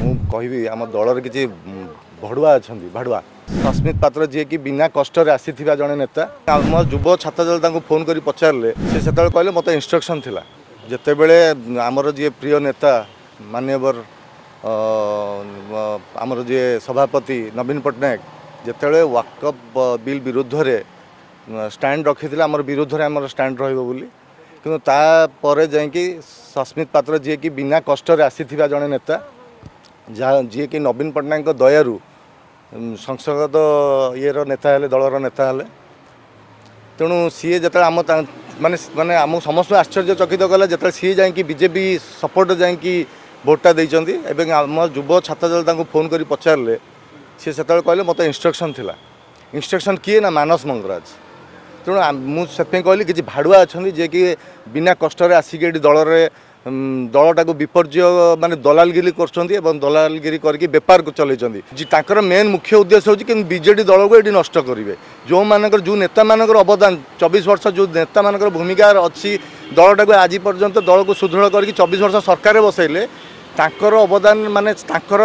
कहबी आम दलर किसी भड़ुआ अच्छा भाड़ुआ सस्मित पात्र जी की बिना कष्ट आसी जड़े नेता आम युव छात्र दल फोन कर पचारे से कहले मत इंस्ट्रक्शन थिला जिते बड़े आमर जी प्रिय नेता मानवर आमर जी सभापति नवीन पट्टनायक जिते वाकअप बिल विरुद्ध स्टैंड रखी आमर विरुद्ध आमर स्टैंड रही कि तापर जाकि सस्मित पात्र जी की बिना कष्ट आसी जड़े नेता जहाँ जी कि नवीन पट्टनायक दयारू संसद ये नेता हेले दलर नेता हेले तेणु सी जो आम माने माने आम समस्त आश्चर्यचकित कले जो सी जाकि बीजेपी सपोर्ट जाकि भोटा देइचंती एवं आम युव छात्र दल फोन कर पचारे सी से कहले मत इंस्ट्रक्शन थिला इंस्ट्रक्शन किए ना मानस मंगराज तेणु मुझे कहली कि भाड़ुआ अच्छा जे कि बिना कष्ट आसिक दल दलटा को विपर्य माने दलालगिरी कर दलालगिरी करके बेपार को चलते मेन मुख्य उद्देश्य होची कि बीजेडी दल को ये नष्ट करेंगे जो मानकर जो नेता मानकर अवदान 24 वर्ष जो नेता मानकर भूमिका अच्छी दलटा को आज पर्यंत दल को सुदृढ़ करके 24 वर्ष सरकार बसैले तांकर अवदान माने तांकर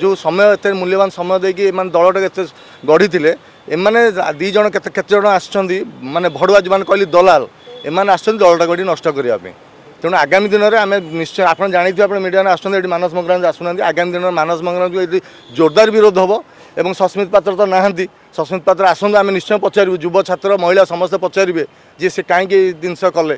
जो समय एत मूल्यवान समय देकी दलटा के गढ़ी थे एमाने दी जन केते जन आछंती माने भड़ुआ जो कहली दलाल एमाने आछंती दलटा को नष्ट करने तेणु आगामी दिन में आम निश्चय आप जानी आप मीडिया में आसुँच मानस मंगराज आसुना आगामी दिन में मानस मंगराज को ये जोरदार विरोध हम और सस्मित पात्र तो नहांती सस्मित पात्र आसतु आम निश्चय पचारू युव छात्र महिला समस्ते पचारे जी से कहीं जिनस कले।